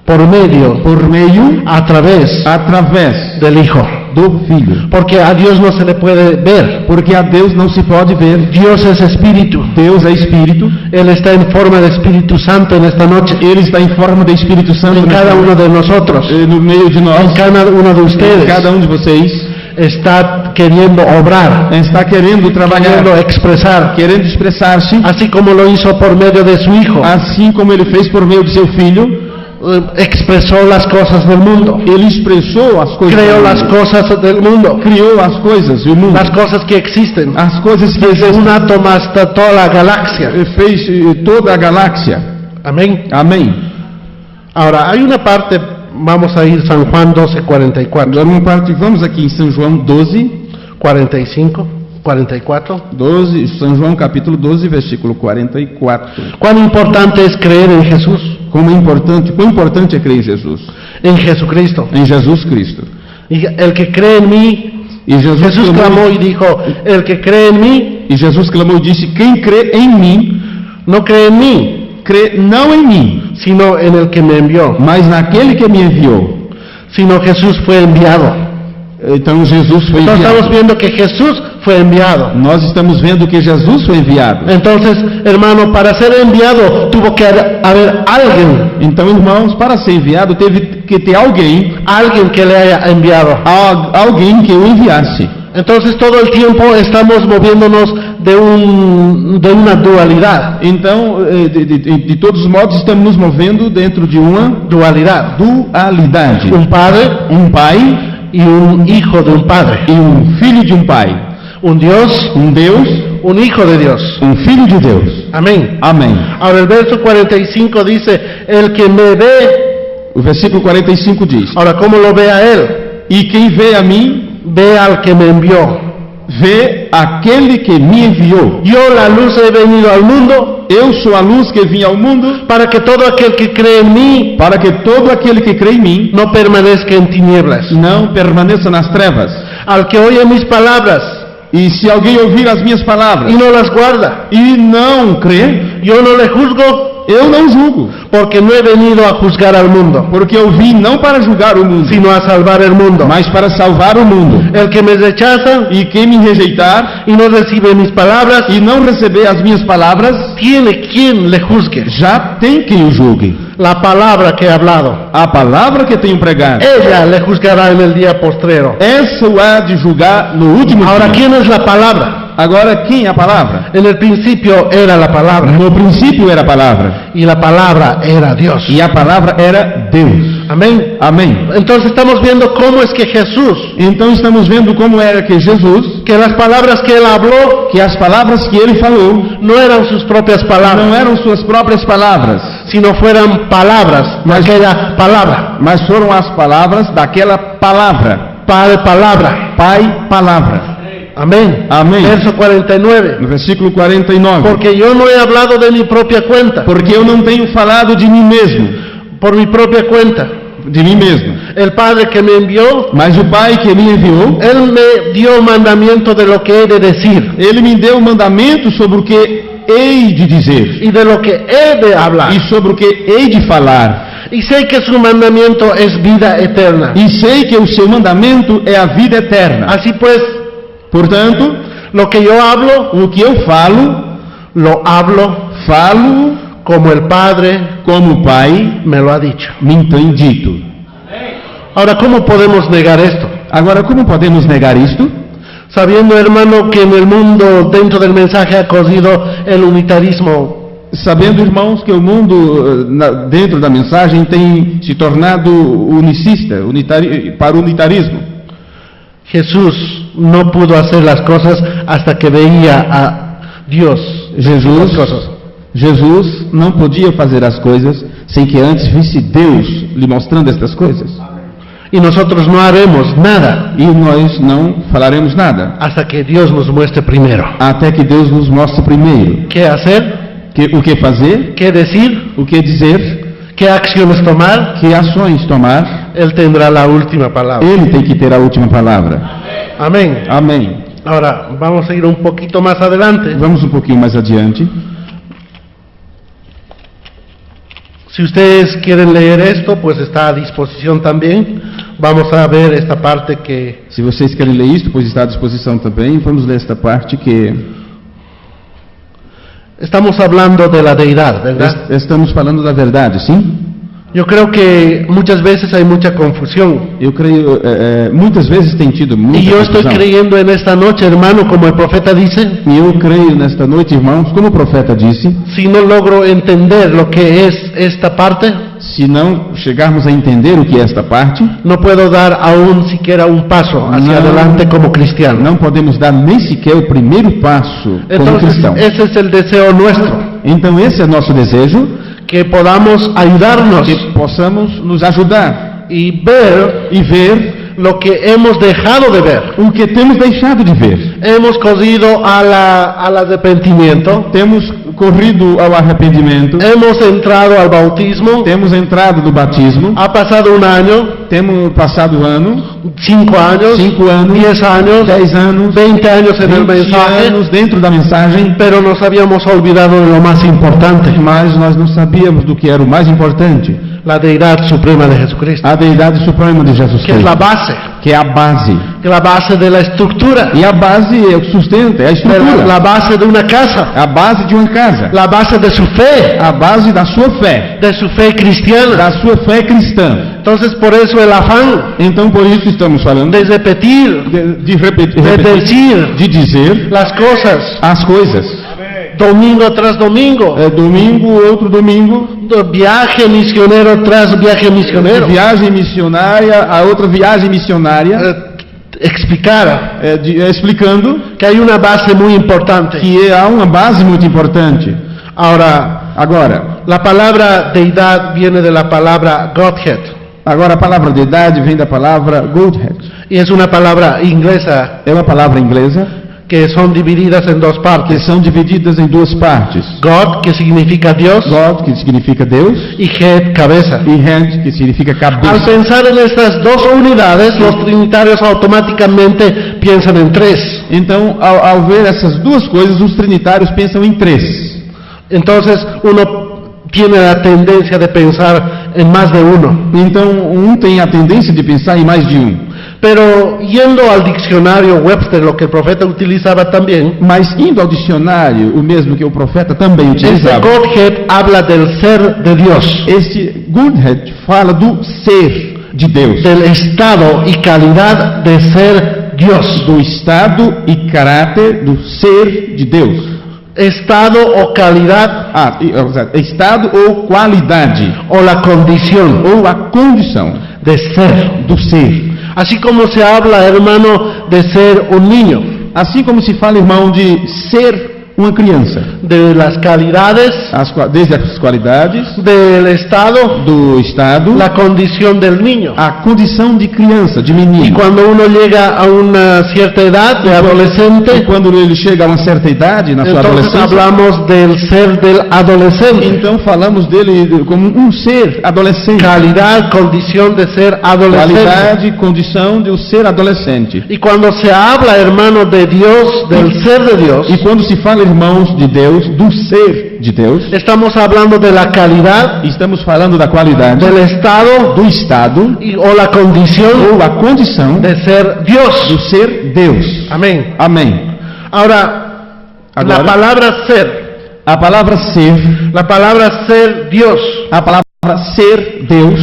por meio, através del Hijo. do Filho. Porque a Dios no se le puede ver. Porque a Deus não se pode ver. Dios es espíritu. Deus é Espírito. Él está en forma de Espíritu Santo en esta noche. Ele está em forma de Espírito Santo En cada uno de nosotros. no meio de nós. En cada uno de ustedes. Cada de vocês está queriendo obrar. Está querendo trabalhar. Queriendo expressar-se. Así como lo hizo por medio de su Hijo. Assim como ele fez por meio de seu Filho. Expresó las cosas del mundo. Ele expressou as coisas. Creó las cosas del mundo. Criou as coisas do mundo. Las cosas que existen. As coisas que desde un átomo hasta toda la galaxia. Fez toda a galáxia. Amén. Amém. Ahora hay una parte, vamos a ir San Juan 12:44. Vamos aqui em São João 12:45. 44. 12, São João capítulo 12, versículo 44. Quão importante é crer em Jesus? Quão importante é crer em Jesus? Em Jesucristo. Em Jesus Cristo. E el que crê em mim, e Jesus clamou e dijo, el que crê em mim, e Jesus clamou e disse, quem crê em mim, não crê em mim, crê não em mim, sino en el que me enviou, mas naquele que me enviou. Sino Jesus foi enviado. Então Jesus foi enviado. Nós estamos vendo que Jesus foi enviado. Nós estamos vendo que Jesus foi enviado. Então, hermano, para ser enviado, tuvo que haver alguém. Então, irmãos, para ser enviado teve que ter alguém que le haya enviado. Alguém que o enviasse. Então, todo o tempo estamos moviéndonos de uma dualidade. Então, de todos os modos, estamos nos movendo dentro de uma dualidade. Um pai e hijo de padre. E filho de pai. Deus, hijo de Deus. Filho de Deus. Amém. Amém. Agora o verso 45 diz: el que me vê. O versículo 45 diz: Agora como lo vê a ele? E quem vê a mim, vê al que me enviou. Vê aquele que me enviou. Eu, la luz, he venido ao mundo. Eu sou a luz que vim ao mundo. Para que todo aquele que crê em mim. Para que todo aquele que crê em mim. Não permaneça em tinieblas. Não permaneça nas trevas. Al que oye mis palabras. E se alguém ouvir as minhas palavras. E não las guarda. E não crê. Eu não le juzgo. Eu não julgo. Porque não he venido a juzgar al mundo. Porque eu vim não para julgar o mundo, sino a salvar el mundo. Mas para salvar o mundo. El que me rechaza e quem me rejeitar e não recibe mis palabras e não receber as minhas palavras, tiene quien le juzgue. Já tem quem o julgue. La palabra que he hablado. A palavra que tenho pregado. Ella le juzgará en el día postrero. Essa o há de julgar no último dia. Ahora, ¿quién es la palabra? Agora, quem é a palavra? En el principio era la palabra. No princípio era a palavra. Y la palabra era Dios. E a palavra era Deus. Amém. Amém. Então estamos vendo como es que Jesús. Então estamos vendo como era que Jesus. Que las palabras que él habló. Que as palavras que ele falou. Não eram suas próprias palavras. Não eram suas próprias palavras. Sino fueron palabras daquela palavra. Mas foram as palavras daquela palavra. Pai, palavra. Pai, palavra. Amém. Amém. Verso 49. No versículo 49. Porque eu não he hablado de mi propia cuenta. Porque eu não tenho falado de mim mesmo. Por mi propia cuenta. De mim mesmo. El Padre que me enviou. Mas o Pai que me enviou. Ele me dio mandamento de lo que he de decir. Ele me deu mandamento sobre o que hei de dizer. E de lo que he de hablar. E sobre o que hei de falar. E sei que seu mandamento é vida eterna. E sei que o seu mandamento é a vida eterna. Assim pues, portanto, lo que eu hablo, o que eu falo, falo como el Padre, como o Pai me lo ha dicho. Me tem dito. Ahora, como podemos negar esto? Agora, como podemos negar isto? Sabiendo, hermano, que en el mundo, dentro del mensaje, ha corrido el unitarismo. Sabendo, irmãos, que o mundo, dentro da mensagem, tem se tornado unicista, para o unitarismo. Jesús no pudo hacer las cosas hasta que veía a Dios. Jesus não podia fazer as coisas sem que antes visse Deus lhe mostrando estas coisas. E nós não haremos nada. E nós não falaremos nada. Hasta que Deus nos muestre primeiro. Até que Deus nos mostre primeiro. Que fazer? O que fazer? Que dizer? O que dizer? Que ações tomar? Que ações tomar? Ele terá a última palavra. Ele tem que ter a última palavra. Amém. Amém. Agora, vamos a ir um pouquinho mais adelante. Vamos um pouquinho mais adiante. Si ustedes quieren leer esto, pues está a disposición también. Vamos a ver esta parte que... Se vocês querem ler isto, pois está à disposição também. Vamos ler esta parte que... Estamos hablando de la deidad, ¿verdad? Estamos falando da verdade, sim? Yo creo que muchas veces hay mucha confusión. Eu creio, muitas vezes tem tido muita Y yo estoy confusão. creyendo en esta noche, hermano, como el profeta dice, E eu creio nesta noite, irmãos, como o profeta disse, si no logro entender lo que es esta parte, se não chegarmos a entender o que é esta parte, no puedo dar aún siquiera un paso hacia No. adelante como cristiano. não podemos dar nem sequer o primeiro passo como Entonces, cristão. ese es el deseo nuestro, Então esse é nosso desejo, que podamos ayudarnos que possamos nos ajudar y ver e ver lo que hemos dejado de ver. o que temos deixado de ver. Hemos corrido al arrepentimiento, Temos corrido ao arrependimento, hemos entrado al bautismo, temos entrado no batismo, ha pasado un año, temos passado ano, 5 años, 5 anos, 10 años, 10 anos, 20 años en el 20 mensaje, anos dentro da mensagem, pero nos habíamos olvidado de lo más importante, mas nós não sabíamos do que era o mais importante, la deidad suprema de Jesucristo, a deidade suprema de Jesus que es la Cristo, base, que é a base. que es la base de la estructura, E a base é o sustento, é a de estrutura, la base de una casa, a base de uma casa, la base de su fe, a base da sua fé, de su fe cristiana. da sua fé cristã. Entonces, por eso el afán Então, por isso estamos falando de repetir, de repetir, de decir de dizer las cosas as coisas. domingo tras domingo, Domingo, outro domingo, viaje misionero tras viaje misionero, viagem missionária, a outra viagem missionária, explicar explicando que hay una base muy importante. que há uma base muito importante. Agora, la palabra deidad viene de la palabra Godhead, Agora, a palavra deidade vem da palavra Godhead. y es una palabra inglesa É uma palavra inglesa que son divididas en dos que partes. são divididas em duas partes. God, que significa Dios, God, que significa Deus, y head, cabeza. e hand, que significa Al cabeça. pensar en estas dos unidades, los trinitarios automáticamente piensan en tres. Então, ao ver essas duas coisas, os trinitários pensam em três. Entonces uno tiene la tendencia de pensar en más de uno. Então, tem a tendência de pensar em mais de um. Pero yendo al diccionario Webster, lo que el profeta utilizaba también, Mas indo ao dicionário, o mesmo que o profeta também este utilizava, Godhead habla del ser de Dios, este Godhead fala do ser de Deus, del estado y calidad de ser Dios. do estado e caráter do ser de Deus. Estado o calidad Estado ou qualidade, o la condición ou a condição de ser. do ser. Así como se habla, hermano, de ser un niño, Assim como se fala, irmão, de ser uma criança, de las calidades, desde as qualidades, del estado, do estado, la condición del niño. a condição de criança, de Y menino. cuando uno llega a una cierta edad de E adolescente, quando ele chega a uma certa idade, na sua entonces adolescência, hablamos del ser del adolescente. então falamos dele como um ser adolescente. Calidad, condición de ser adolescente. Qualidade, condição de o ser adolescente. Y cuando se habla, hermano, de Dios, del ser de Dios, E quando se fala, irmãos, de Deus, do ser de Deus, estamos hablando de la calidad, estamos falando da qualidade, del estado do estado o la condición ou a condição de ser Dios. do ser Deus. Amén. Amém. Ahora, Agora, la palabra ser, a palavra ser, la palabra ser Dios, a palavra ser Deus,